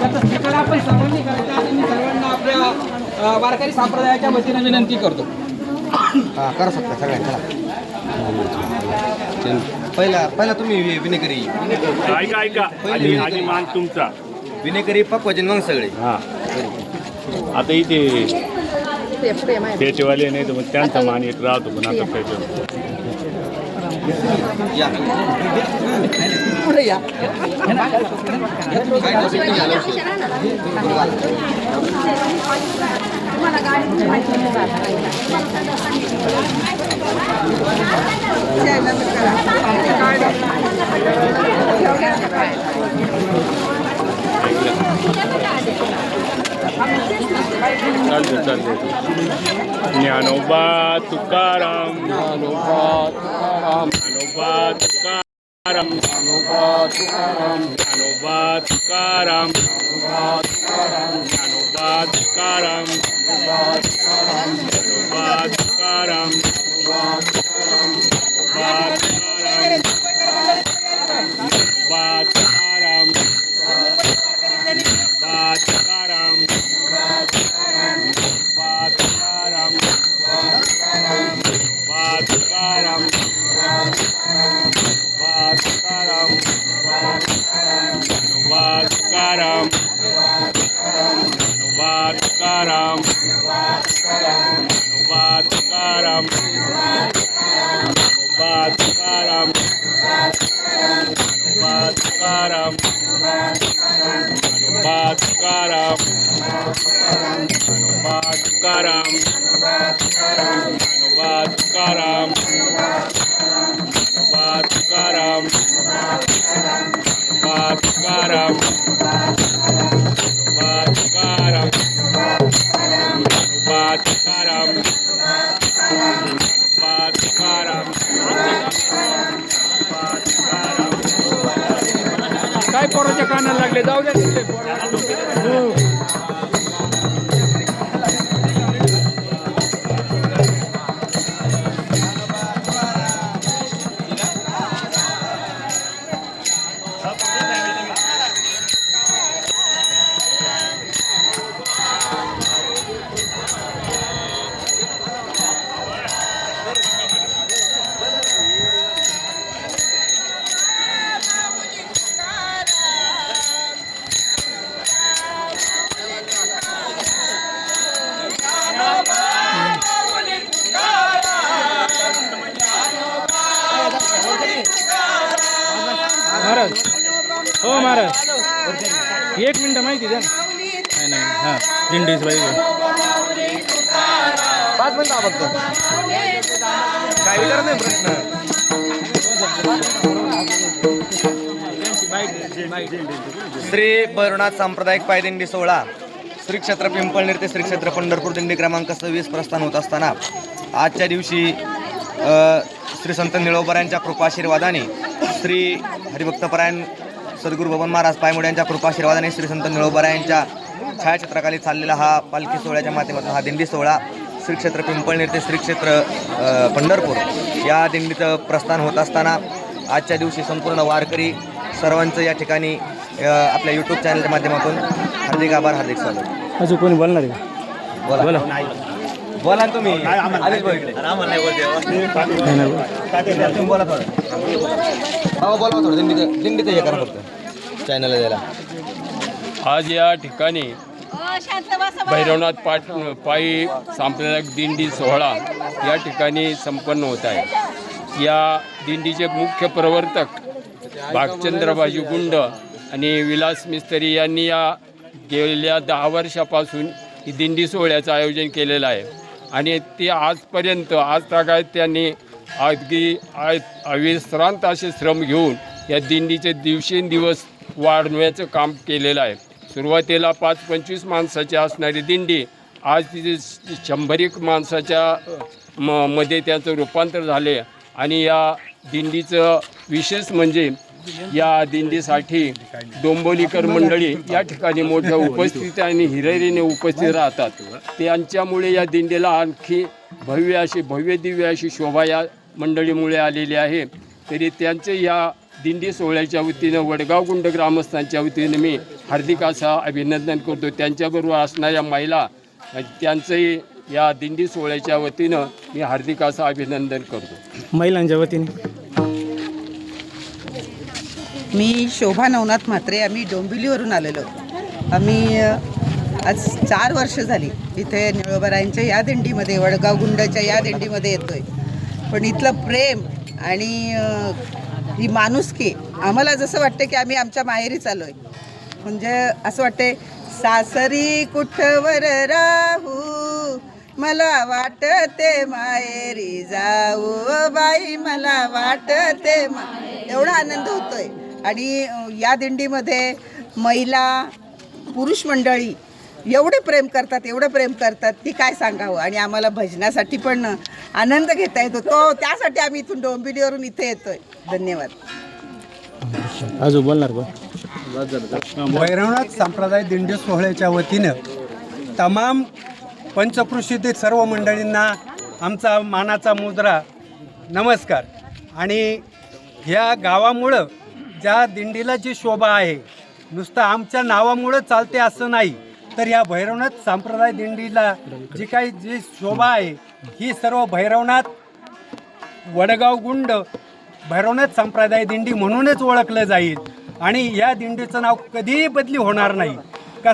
त्याचा स्वीकार आपण सर्वांनी करायचा आणि मी सर्वांना आपल्या वारकरी संप्रदायाच्या वतीने विनंती करतो. हां करू शकता सगळ्यांना. पहिला तुम्ही विनेकरी ऐका आणि मान तुमचा विनेकरी पक्वाचे मग सगळे. हां आता इथे पेटेवाले नाही तर मग त्यांचा मान एक राहतो पण आता पेटे या पुढे या. चालते ज्ञानोबा तुकाराम ज्ञानोबा तुकाराम, ज्ञानोबा तुकाराम ज्ञानोबा तुकाराम, ज्ञानोबा तुकाराम ज्ञानोबा तुकाराम, ज्ञानोबा तुकाराम ज्ञानोबा तुकाराम, ज्ञानोबा तुकाराम ज्ञानोबा तुकाराम ज्ञानोबा तुकाराम ज्ञानोबा तुकाराम ज्ञानोबा तुकाराम ज्ञानोबा तुकाराम ज्ञानोबा तुकाराम ज्ञानोबा तुकाराम ज्ञानोबा तुकाराम ज्ञानोबा तुकाराम ज्ञानोबा तुकाराम ज्ञानोबा तुकाराम ज्ञानोबा तुकाराम ज्ञानोबा तुकाराम ज्ञानोबा तुकाराम ज्ञानोबा तुकाराम ज्ञानोबा तुकाराम ज्ञानोबा तुकाराम काय पोराच्या कानाला लागले, जाऊ द्या तिथे. महाराज, हो महाराज, एक मिनटं माहिती द्या ना. नाही हां दिंडीच पाहिजे. 5 मिनिटं फक्त. काय विचार नाही प्रश्न. श्री भैरवनाथ सांप्रदायिक पायदिंडी सोहळा श्री क्षेत्र पिंपळनेर ते श्री क्षेत्र पंढरपूर दिंडी क्रमांक 26 प्रस्थान होत असताना आजच्या दिवशी श्री संत निळोबरायांच्या कृपाशीर्वादाने श्री हरिभक्तपरायण सद्गुरू बबन महाराज पायमुड यांच्या कृपाशीर्वादाने श्री संत निळोबरायांच्या छायाचित्राखाली चाललेला हा पालखी सोहळ्याच्या माध्यमातून हा दिंडी सोहळा श्री क्षेत्र पिंपळनेर ते श्री क्षेत्र पंढरपूर या दिंडीचं प्रस्थान होत असताना आजच्या दिवशी संपूर्ण वारकरी सर्वांचं या ठिकाणी आपल्या यूट्यूब चॅनलच्या माध्यमातून हार्दिक आभार, हार्दिक स्वागत. अजून कोणी बोलणार आहे? बोला बोला बोला ना तुम्ही. आलेच बघ इकडे. तुम्ही बोला थोडं. हो बोला थोडं. दिंडीचं हे करा फक्त चॅनलला द्यायला. आज या ठिकाणी भैरवनाथ पायी सांप्रदायिक दिंडी सोहळा या ठिकाणी संपन्न होत आहे. या दिंडीचे मुख्य प्रवर्तक भागचंद्र गुंड आणि विलास मिस्त्री यांनी या गेल्या 10 वर्षापासून ही दिंडी सोहळ्याचं आयोजन केलेलं आहे आणि ते आजपर्यंत आज तागायत त्यांनी अगदी अविश्रांत असे श्रम घेऊन या दिंडीचे दिवसेंदिवस वाढवण्याचं काम केलेलं आहे. सुरुवातीला 5-25 माणसाची असणारी दिंडी आज तिथे 100 माणसाच्या मध्ये त्याचं रूपांतर झाले आणि या दिंडीचं विशेष म्हणजे या दिंडीसाठी डोंबोलीकर मंडळी या ठिकाणी मोठ्या उपस्थित आणि हिरिरीने उपस्थित राहतात. त्यांच्यामुळे या दिंडीला आणखी भव्य दिव्य अशी शोभा या मंडळीमुळे आलेली आहे. तरी त्यांचे या दिंडी सोहळ्याच्या वतीनं वडगाव गुंड ग्रामस्थांच्या वतीनं मी हार्दिक असं अभिनंदन करतो. त्यांच्याबरोबर असणाऱ्या महिला त्यांचंही या दिंडी सोहळ्याच्या वतीनं मी हार्दिक असं अभिनंदन करतो. महिलांच्या वतीने मी शोभा नवनाथ म्हात्रे. आम्ही डोंबिवलीवरून आलेलो. आम्ही आज 4 वर्ष झाली इथे निळोबारायांच्या या दिंडीमध्ये, वडगाव गुंडाच्या या दिंडीमध्ये येतोय. पण इथलं प्रेम आणि ही माणुसकी आम्हाला जसं वाटतं की आम्ही आमच्या माहेरी चाललो आहे. म्हणजे असं वाटते सासरी कुठवर राहू, मला वाटते माहेरी जाऊ बाई, मला वाटते एवढा आनंद होतोय. आणि या दिंडीमध्ये महिला पुरुष मंडळी एवढे प्रेम करतात की काय सांगावं. आणि आम्हाला भजनासाठी पण आनंद घेता येतो, तो त्यासाठी आम्ही इथून डोंबिवलीवरून इथे येतोय. धन्यवाद. अजून बोलणार बा. भैरवनाथ संप्रदाय दिंडी सोहळ्याच्या वतीनं तमाम पंचकृषीतील सर्व मंडळींना आमचा मानाचा मुद्रा नमस्कार. आणि ह्या गावामुळं ज्या दिंडीला जी शोभा आहे, नुसतं आमच्या नावामुळं चालते असं नाही, तर या भैरवनाथ संप्रदाय दिंडीला जी शोभा आहे ही सर्व भैरवनाथ वडगाव गुंड भैरवनाथ संप्रदाय दिंडी म्हणूनच ओळखलं जाईल. आणि या दिंडीचं नाव कधीही बदली होणार नाही.